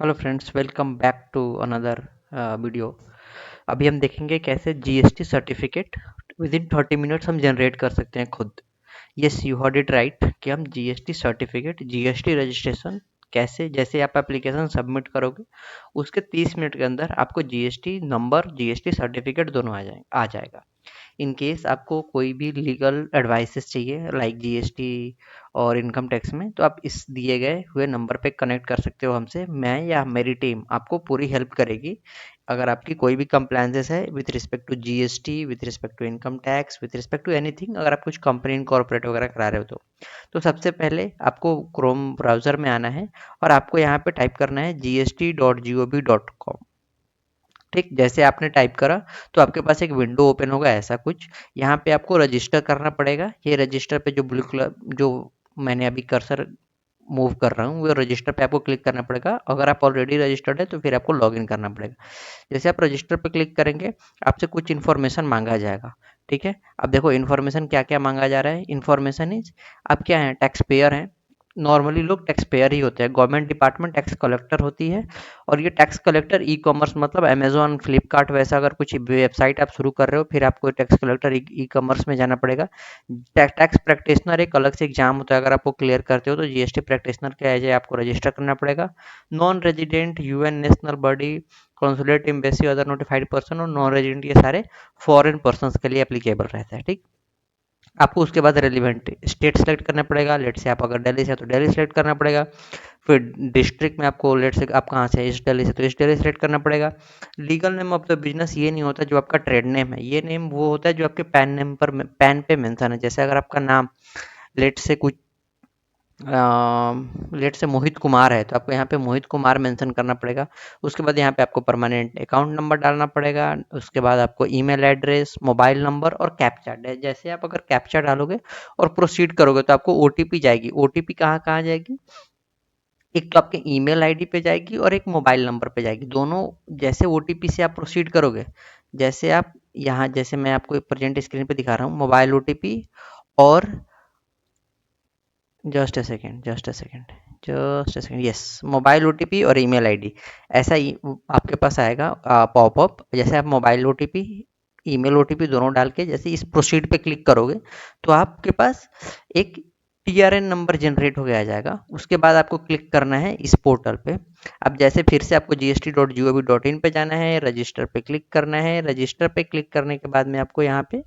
Hello friends, welcome back to another video. अभी हम देखेंगे कैसे GST certificate within 30 minutes हम जनरेट कर सकते हैं खुद। Yes, you heard it right कि हम जीएसटी सर्टिफिकेट, जीएसटी रजिस्ट्रेशन कैसे, जैसे आप एप्लीकेशन सबमिट करोगे उसके 30 मिनट के अंदर आपको जीएसटी नंबर, जीएसटी सर्टिफिकेट दोनों आ जाएगा। इन केस आपको कोई भी लीगल एडवाइसेस चाहिए लाइक जीएसटी और इनकम टैक्स में, तो आप इस दिए गए हुए नंबर पे कनेक्ट कर सकते हो हमसे। मैं या मेरी टीम आपको पूरी हेल्प करेगी अगर आपकी कोई भी कंप्लायंसेस है with respect to GST, with respect to income tax, with respect to anything. अगर आप कुछ कंपनी इनकॉर्पोरेट वगैरह करा रहे हो तो सबसे पहले आपको क्रोम ब्राउज़र में आना है और आपको यहाँ पे टाइप करना है gst.gov.com। ठीक, जैसे आपने टाइप करा तो आपके पास एक विंडो ओपन होगा ऐसा कुछ। यहाँ पे आपको रजिस्टर करना पड़ेगा। ये रजिस्टर पे जो ब्लू कलर, जो मैंने अभी कर्सर मूव कर रहा हूँ, वो रजिस्टर पे आपको क्लिक करना पड़ेगा। अगर आप ऑलरेडी रजिस्टर्ड है तो फिर आपको लॉगिन करना पड़ेगा। जैसे आप रजिस्टर पे क्लिक करेंगे आपसे कुछ इन्फॉर्मेशन मांगा जाएगा। ठीक है, अब देखो इन्फॉर्मेशन क्या क्या मांगा जा रहा है। इन्फॉर्मेशन इज, आप क्या है, टैक्स पेयर हैं। नॉर्मली लोग टैक्स पेयर ही होते हैं, गवर्नमेंट डिपार्टमेंट टैक्स कलेक्टर होती है। और ये टैक्स कलेक्टर ई कॉमर्स, मतलब अमेजोन, फ्लिपकार्ट वैसा अगर कुछ वेबसाइट आप शुरू कर रहे हो फिर आपको टैक्स कलेक्टर ई कॉमर्स में जाना पड़ेगा। टैक्स प्रैक्टिशनर एक अलग से एग्जाम होता है, अगर आपको क्लियर करते हो तो जीएसटी प्रैक्टिशनर के एज आपको रजिस्टर करना पड़ेगा। Non resident, UN national body, consulate, embassy, other notified person और नॉन रेजिडेंट, ये सारे फॉरेन पर्सन्स के लिए एप्लीकेबल रहता है। ठीक, आपको उसके बाद रेलिवेंट स्टेट सेलेक्ट करना पड़ेगा। लेट से आप अगर दिल्ली से तो दिल्ली सेलेक्ट करना पड़ेगा। फिर डिस्ट्रिक्ट में आपको, लेट से आप कहाँ से, इस दिल्ली से तो इस दिल्ली सेलेक्ट करना पड़ेगा। Legal name of the business ये नहीं होता जो आपका ट्रेड नेम है, ये नेम वो होता है जो आपके पैन नेम पर, पैन पे मेंशन है। जैसे अगर आपका नाम लेट से कुछ लेट से मोहित कुमार है तो आपको यहाँ पे मोहित कुमार मेंशन करना पड़ेगा। उसके बाद यहाँ पे आपको परमानेंट अकाउंट नंबर डालना पड़ेगा। उसके बाद आपको ईमेल एड्रेस, मोबाइल नंबर और कैप्चा। जैसे आप अगर कैप्चा डालोगे और प्रोसीड करोगे तो आपको ओटीपी जाएगी। ओटीपी कहाँ कहाँ जाएगी, एक तो आपके ईमेल आईडी पे जाएगी और एक मोबाइल नंबर पे जाएगी दोनों। जैसे ओटीपी से आप प्रोसीड करोगे, जैसे आप यहाँ, जैसे मैं आपको प्रेजेंट स्क्रीन पे दिखा रहा हूँ, मोबाइल ओटीपी और just a second, just a second, just a second, yes, mobile OTP और ईमेल आईडी, ऐसा ही आपके पास आएगा पॉपअप। जैसे आप मोबाइल ओटीपी, ईमेल ओटीपी दोनों डाल के जैसे इस प्रोसीड पे क्लिक करोगे तो आपके पास एक टीआरएन नंबर जनरेट हो गया आ जाएगा। उसके बाद आपको क्लिक करना है इस पोर्टल पे। अब जैसे फिर से आपको gst.gov.in पे जाना है, रजिस्टर पे क्लिक करना है। रजिस्टर पे क्लिक करने के बाद में आपको यहाँ पे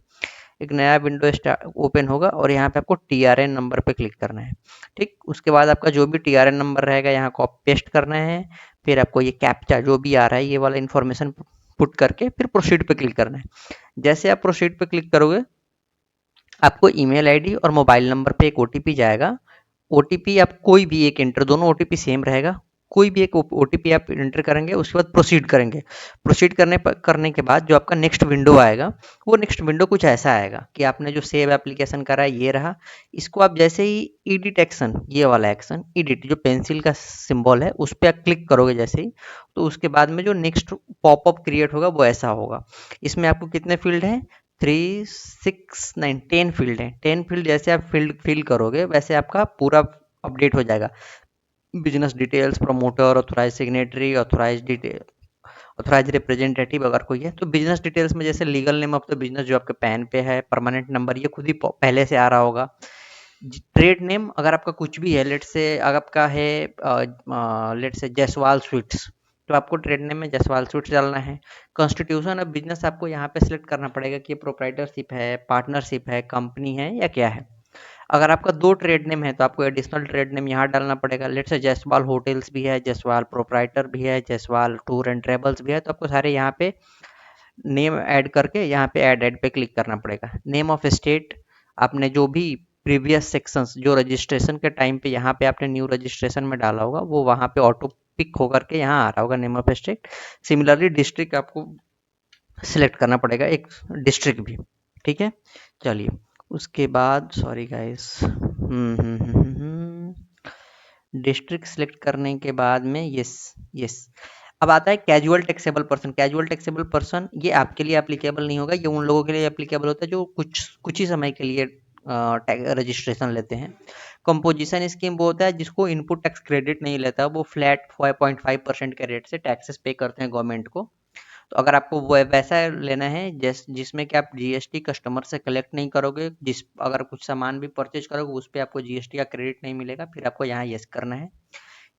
एक नया विंडो ओपन होगा और यहाँ पे आपको टीआरएन नंबर पे क्लिक करना है। ठीक, उसके बाद आपका जो भी टीआरएन नंबर रहेगा यहाँ कॉपी पेस्ट करना है। फिर आपको ये कैप्चा जो भी आ रहा है ये वाला इन्फॉर्मेशन पुट करके फिर प्रोसीड पे क्लिक करना है। जैसे आप प्रोसीड पे क्लिक करोगे आपको ईमेल आईडी और मोबाइल नंबर पे एक ओटीपी जाएगा। ओटीपी आप कोई भी एक एंटर, दोनों ओटीपी सेम रहेगा। कोई भी एक ओटीपी आप एंटर करेंगे, उसके बाद प्रोसीड करेंगे। प्रोसीड करने के बाद जो आपका नेक्स्ट विंडो आएगा, वो नेक्स्ट विंडो कुछ ऐसा आएगा कि आपने जो सेव एप्लीकेशन करा है ये रहा। इसको आप जैसे ही एडिट एक्शन, ये वाला एक्शन एडिट, जो पेंसिल का सिंबल है उस पर आप क्लिक करोगे जैसे ही, तो उसके बाद में जो नेक्स्ट पॉपअप क्रिएट होगा वो ऐसा होगा। इसमें आपको कितने फील्ड हैं, 3, 6, 9, 10 फील्ड हैं। 10 फील्ड जैसे आप फील्ड फिल करोगे वैसे आपका पूरा अपडेट हो जाएगा। Business details, promoter, authorize signatory, authorize detail, authorize representative अगर कोई है तो बिजनेस डिटेल्स में जैसे legal name of the business जो आपके पैन पे है, परमानेंट नंबर ये खुद ही पहले से आ रहा होगा। ट्रेड नेम अगर आपका कुछ भी है, लेट से अगर आपका है लेट से जायसवाल स्वीट्स, तो आपको ट्रेड नेम में जायसवाल स्वीट्स डालना है। कॉन्स्टिट्यूशन ऑफ बिजनेस आपको यहाँ पे सिलेक्ट करना पड़ेगा कि प्रोप्राइटरशिप है, पार्टनरशिप है, कंपनी है या क्या है। अगर आपका दो ट्रेड नेम है तो आपको एडिशनल ट्रेड नेम यहाँ डालना पड़ेगा। लेट से जायसवाल होटल्स भी है, जायसवाल प्रोप्राइटर भी है, जायसवाल टूर एंड ट्रेवल्स भी है, तो आपको सारे यहाँ पे नेम ऐड करके यहाँ पे ऐड पे क्लिक करना पड़ेगा। नेम ऑफ स्टेट, आपने जो भी प्रीवियस सेक्शंस जो रजिस्ट्रेशन के टाइम पे यहाँ पे आपने न्यू रजिस्ट्रेशन में डाला होगा वो वहाँ पे ऑटो पिक होकर के यहाँ आ रहा होगा name of state. Similarly district आपको सिलेक्ट करना पड़ेगा, एक डिस्ट्रिक्ट भी। ठीक है, चलिए उसके बाद, सॉरी गाइस, डिस्ट्रिक्ट सिलेक्ट करने के बाद में यस, यस, अब आता है casual taxable person. Casual taxable person ये आपके लिए एप्लीकेबल नहीं होगा, ये उन लोगों के लिए एप्लीकेबल होता है जो कुछ कुछ ही समय के लिए रजिस्ट्रेशन लेते हैं। कंपोजिशन स्कीम वो होता है जिसको इनपुट टैक्स क्रेडिट नहीं लेता, वो फ्लैट 5.5% के रेट से टैक्सेस पे करते हैं गवर्नमेंट को। तो अगर आपको वो वैसा लेना है जिसमें कि आप जीएसटी कस्टमर से कलेक्ट नहीं करोगे, जिस अगर कुछ सामान भी परचेज करोगे उस पर आपको जीएसटी का क्रेडिट नहीं मिलेगा, फिर आपको यहाँ यस करना है।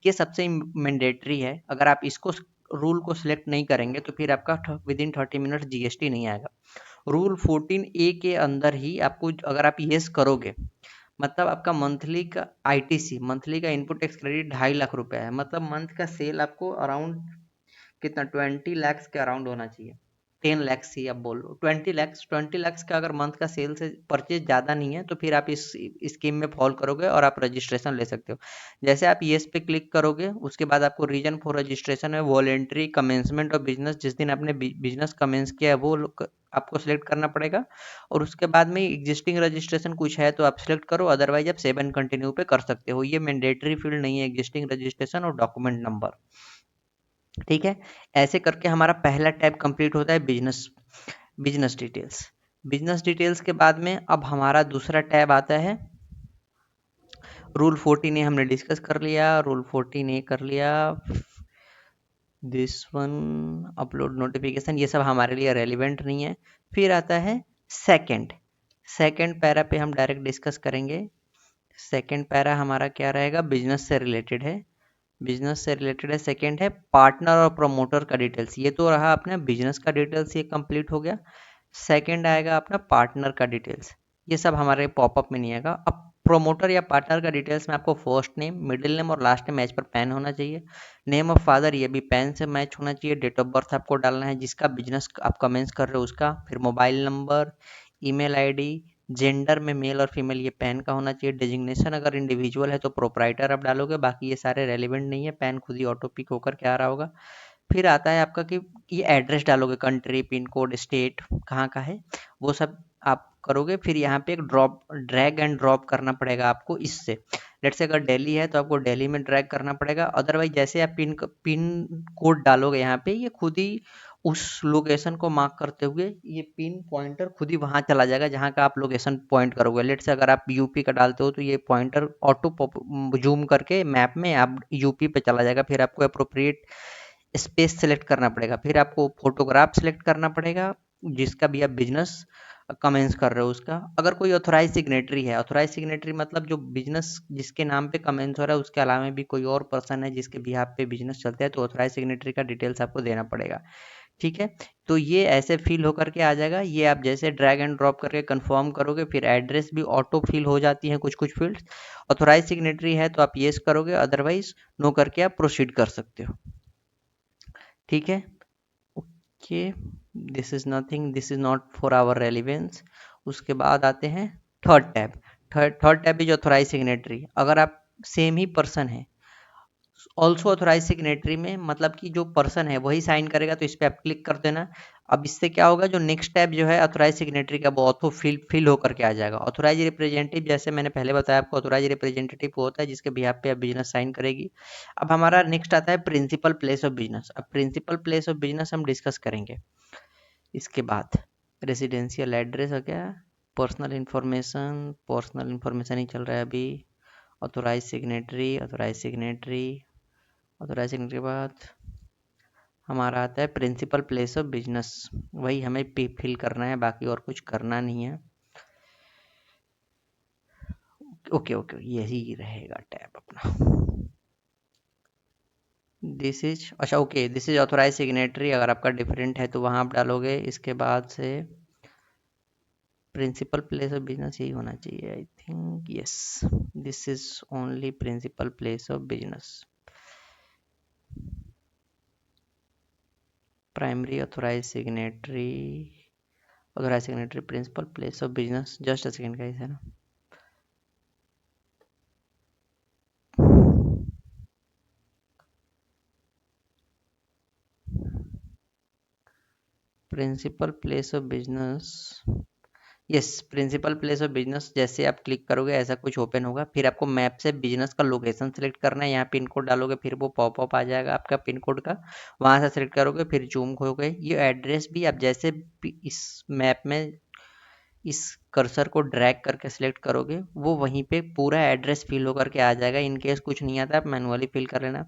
ये सबसे मैंडेटरी है। अगर आप इसको रूल को सिलेक्ट नहीं करेंगे तो फिर आपका विद इन 30 मिनट जीएसटी नहीं आएगा। रूल 14A के अंदर ही आपको अगर आप यस करोगे, मतलब आपका मंथली का आईटीसी, मंथली का इनपुट टैक्स क्रेडिट 2.5 लाख रुपए है, मतलब मंथ का सेल आपको अराउंड कितना 20 lakhs के अराउंड होना चाहिए। 10 lakhs ही आप बोल लो, 20 lakhs, 20 lakhs का अगर मंथ का सेल से परचेज ज़्यादा नहीं है तो फिर आप इस स्कीम में फॉल करोगे और आप रजिस्ट्रेशन ले सकते हो। जैसे आप येस पे क्लिक करोगे उसके बाद आपको रीजन फॉर रजिस्ट्रेशन है वॉलेंट्री कमेंसमेंट ऑफ बिजनेस, जिस दिन आपने बिजनेस कमेंस किया है वो आपको सिलेक्ट करना पड़ेगा। और उसके बाद में एग्जिस्टिंग रजिस्ट्रेशन कुछ है तो आप सिलेक्ट करो, अदरवाइज आप सेव एंड कंटिन्यू पे कर सकते हो। ये मैंडेटरी फील्ड नहीं है एग्जिस्टिंग रजिस्ट्रेशन और डॉक्यूमेंट नंबर। ठीक है, ऐसे करके हमारा पहला टैब कंप्लीट होता है business business details. Business details के बाद में अब हमारा दूसरा टैब आता है रूल 14A। हमने डिस्कस कर लिया, रूल 14A कर लिया, दिस वन अपलोड नोटिफिकेशन, ये सब हमारे लिए रेलिवेंट नहीं है। फिर आता है सेकंड सेकंड पैरा पे हम डायरेक्ट डिस्कस करेंगे। सेकंड पैरा हमारा क्या रहेगा, बिजनेस से रिलेटेड है। बिजनेस से रिलेटेड है। सेकंड है पार्टनर और प्रमोटर का डिटेल्स। ये तो रहा अपना बिजनेस का डिटेल्स, ये कंप्लीट हो गया। सेकंड आएगा अपना पार्टनर का डिटेल्स, ये सब हमारे पॉपअप में नहीं आएगा। अब प्रोमोटर या पार्टनर का डिटेल्स में आपको फर्स्ट नेम, मिडिल नेम और लास्ट नेम एज पर पैन होना चाहिए। नेम ऑफ फादर ये भी पैन से मैच होना चाहिए। डेट ऑफ बर्थ आपको डालना है, जिसका बिजनेस आप कमेंस कर रहे हो उसका। फिर mobile number, email ID, gender में मेल और फीमेल ये पैन का होना चाहिए। डेजिग्नेशन अगर इंडिविजुअल है तो प्रोप्राइटर आप डालोगे, बाकी ये सारे रेलिवेंट नहीं है, पैन खुद ही ऑटो पिक होकर के आ रहा होगा। फिर आता है आपका कि ये एड्रेस डालोगे, कंट्री, पिन कोड, स्टेट कहाँ का है वो सब आप करोगे। फिर यहाँ पे एक ड्रैग एंड ड्रॉप करना पड़ेगा आपको इससे। लेट्स से अगर दिल्ली है तो आपको दिल्ली में ड्रैग करना पड़ेगा, अदरवाइज जैसे आप पिन कोड डालोगे यहाँ पे ये खुद ही उस लोकेशन को मार्क करते हुए ये पिन पॉइंटर खुद ही वहां चला जाएगा जहां का आप लोकेशन पॉइंट करोगे। लेट से अगर आप यूपी का डालते हो तो ये पॉइंटर ऑटो जूम करके मैप में आप यूपी पे चला जाएगा। फिर आपको अप्रोप्रिएट स्पेस सेलेक्ट करना पड़ेगा। फिर आपको फोटोग्राफ सेलेक्ट करना पड़ेगा जिसका भी आप बिजनेस कमेंस कर रहे हो उसका। अगर कोई ऑथोराइज सिग्नेटरी है, ऑथोराइज सिग्नेटरी मतलब जो बिजनेस जिसके नाम पे कमेंस हो रहा है उसके अलावा भी कोई और पर्सन है जिसके बिहाफ पे बिजनेस चलता है, तो ऑथोराइज सिग्नेटरी का डिटेल्स आपको देना पड़ेगा। ठीक है, तो ये ऐसे फिल होकर के आ जाएगा। ये आप जैसे ड्रैग एंड ड्रॉप करके कंफर्म करोगे, फिर एड्रेस भी ऑटो फिल हो जाती है कुछ कुछ फील्ड्स। ऑथोराइज सिग्नेटरी है तो आप येस करोगे, अदरवाइज नो करके आप प्रोसीड कर सकते हो। ठीक है, okay, this is nothing, this is not for our relevance. उसके बाद आते हैं third tab. Third tab is authorize signatory. अगर आप सेम ही पर्सन है, ऑल्सो ऑथोराइज सिग्नेटरी में मतलब कि जो पर्सन है वही साइन करेगा, तो इस पर आप क्लिक कर देना। अब इससे क्या होगा, जो नेक्स्ट टैब जो है ऑथोराइज सिग्नेटरी का वो ऑथो फिल होकर के आ जाएगा। ऑथोराइज रिप्रेजेंटेटिव, जैसे मैंने पहले बताया आपको, ऑथोराइज रिप्रेजेंटेटिव वो होता है जिसके बिहाफ पे आप बिजनेस साइन करेगी। अब हमारा नेक्स्ट आता है प्रिंसिपल प्लेस ऑफ बिजनेस। अब प्रिंसिपल प्लेस ऑफ बिजनेस हम डिस्कस करेंगे इसके बाद। रेजिडेंशियल एड्रेस हो गया, पर्सनल इंफॉर्मेशन ही चल रहा है अभी। Authorize signatory, authorize signatory, authorize signatory के बाद हमारा आता है प्रिंसिपल प्लेस ऑफ बिजनेस। वही हमें फिल करना है, बाकी और कुछ करना नहीं है। ओके ओके, यही रहेगा टैब अपना। दिस इज अच्छा okay, this is authorize signatory. अगर आपका डिफरेंट है तो वहाँ आप डालोगे। इसके बाद से प्रिंसिपल प्लेस ऑफ बिजनेस यही होना चाहिए, I think yes, this is only principal place of business. Primary authorize signatory, authorize signatory principal place of business. Just a second guys, है ना। Principal place of business, yes, principal place of business. जैसे आप click करोगे ऐसा कुछ open होगा। फिर आपको मैप से बिजनेस का लोकेशन सेलेक्ट करना है। यहाँ पिन कोड डालोगे, फिर वो पॉपअप आ जाएगा आपका पिन कोड का, वहाँ से सेलेक्ट करोगे, फिर जूम खोगे। ये एड्रेस भी आप जैसे इस मैप में इस कर्सर को ड्रैग करके सिलेक्ट करोगे वो वहीं पे पूरा एड्रेस फिल होकर के आ जाएगा। इन केस कुछ नहीं आता आप मैनुअली फिल कर लेना।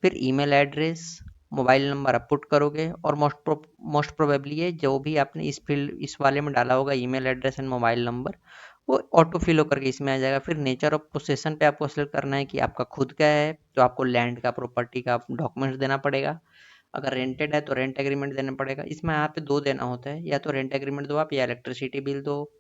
फिर ईमेल एड्रेस, मोबाइल नंबर आप पुट करोगे और मोस्ट प्रोबेबली ये जो भी आपने इस वाले में डाला होगा email address and mobile number वो ऑटो फिल होकर के इसमें आ जाएगा। फिर नेचर ऑफ पोसेशन पे आपको सेलेक्ट करना है कि आपका खुद का है तो आपको लैंड का प्रॉपर्टी का डॉक्यूमेंट्स देना पड़ेगा। अगर रेंटेड है तो रेंट एग्रीमेंट देना पड़ेगा। इसमें यहाँ पे दो देना होता है, या तो रेंट एग्रीमेंट दो आप, या इलेक्ट्रिसिटी बिल दो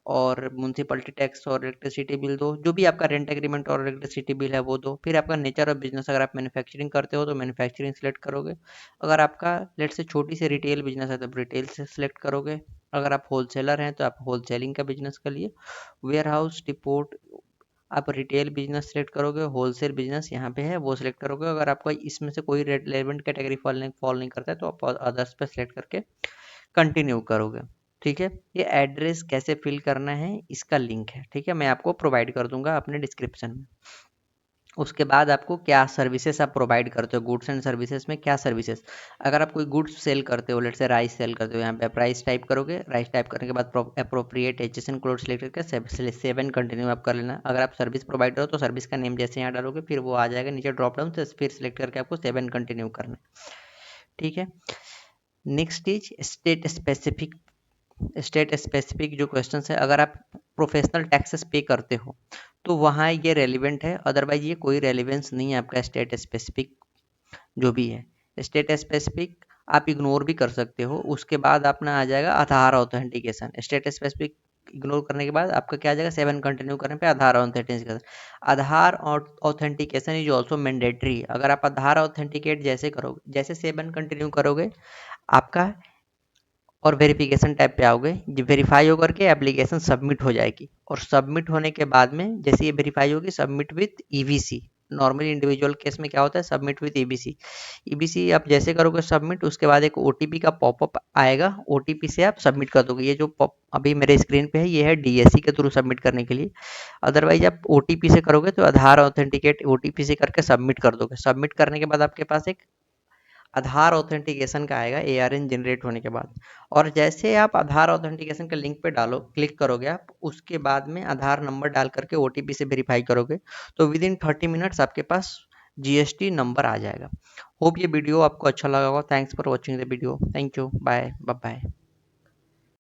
और म्यूनसिपलिटी टैक्स और इलेक्ट्रिसिटी बिल दो। जो भी आपका रेंट एग्रीमेंट और इलेक्ट्रिसिटी बिल है वो दो। फिर आपका नेचर ऑफ बिजनेस, अगर आप मैन्युफैक्चरिंग करते हो तो मैन्युफैक्चरिंग सेलेक्ट करोगे। अगर आपका लेट से छोटी सी रिटेल बिजनेस है तो रिटेल से सिलेक्ट करोगे। अगर आप होलसेलर हैं तो आप होलसेलिंग का बिजनेस कर लिए। वेयर हाउस डिपोट, आप रिटेल बिजनेस सेलेक्ट करोगे। होलसेल बिजनेस यहाँ पे है वो सिलेक्ट करोगे। अगर आपका इसमें से कोई रेलेवेंट कैटेगरी फॉल नहीं करता है तो आप अदर्स पे सेलेक्ट करके कंटिन्यू करोगे। ठीक है, ये एड्रेस कैसे फिल करना है इसका लिंक है, ठीक है, मैं आपको प्रोवाइड कर दूंगा अपने डिस्क्रिप्शन में। उसके बाद आपको क्या सर्विसेज आप प्रोवाइड करते हो, गुड्स एंड सर्विसेज में क्या सर्विसेज। अगर आप कोई गुड्स सेल करते हो, लेट से राइस सेल करते हो, यहाँ पे आप राइस टाइप करोगे। राइस टाइप करने के बाद अप्रोप्रिएट एचएसएन कोड सेलेक्ट करके सेवन कंटिन्यू आप कर लेना। अगर आप सर्विस प्रोवाइडर हो तो सर्विस का नेम जैसे यहाँ डालोगे फिर वो आ जाएगा नीचे ड्रॉप डाउन से, फिर सिलेक्ट करके आपको सेवन कंटिन्यू करना है। ठीक है, नेक्स्ट इज स्टेट स्पेसिफिक जो क्वेश्चन है। अगर आप प्रोफेशनल टैक्सेस पे करते हो तो वहाँ ये रेलिवेंट है, अदरवाइज ये कोई रेलिवेंस नहीं है आपका स्टेट स्पेसिफिक जो भी है। स्टेट स्पेसिफिक आप इग्नोर भी कर सकते हो। उसके बाद अपना आ जाएगा आधार ऑथेंटिकेशन। स्टेट स्पेसिफिक इग्नोर करने के बाद आपका क्या आ जाएगा, सेवन कंटिन्यू करने पे Aadhaar authentication. Aadhaar authentication is also mandatory. अगर आप आधार ऑथेंटिकेट जैसे करोगे, जैसे सेवन कंटिन्यू करोगे आपका और वेरिफिकेशन टैब पे आओगे, ये वेरीफाई होकर के एप्लीकेशन सबमिट हो जाएगी। और सबमिट होने के बाद में जैसे ये वेरीफाई होगी, submit with EVC. Normally individual case में क्या होता है, सबमिट विथ ईबीसी। ईबीसी आप जैसे करोगे सबमिट, उसके बाद एक ओटीपी का पॉपअप आएगा, ओटीपी से आप सबमिट कर दोगे। ये जो अभी मेरे स्क्रीन पे है ये है डीएससी के थ्रू सबमिट करने के लिए। अदरवाइज आप ओटीपी से करोगे तो आधार ऑथेंटिकेट ओटीपी से करके सबमिट कर दोगे। सबमिट करने के बाद आपके पास एक आधार ऑथेंटिकेशन का आएगा एआरएन जनरेट होने के बाद। और जैसे आप आधार ऑथेंटिकेशन के लिंक पे डालो, क्लिक करोगे आप, उसके बाद में आधार नंबर डाल करके ओटीपी से वेरीफाई करोगे तो विद इन 30 मिनट्स आपके पास जीएसटी नंबर आ जाएगा। होप ये वीडियो आपको अच्छा लगा होगा। Thanks for watching the video. Thank you, bye bye.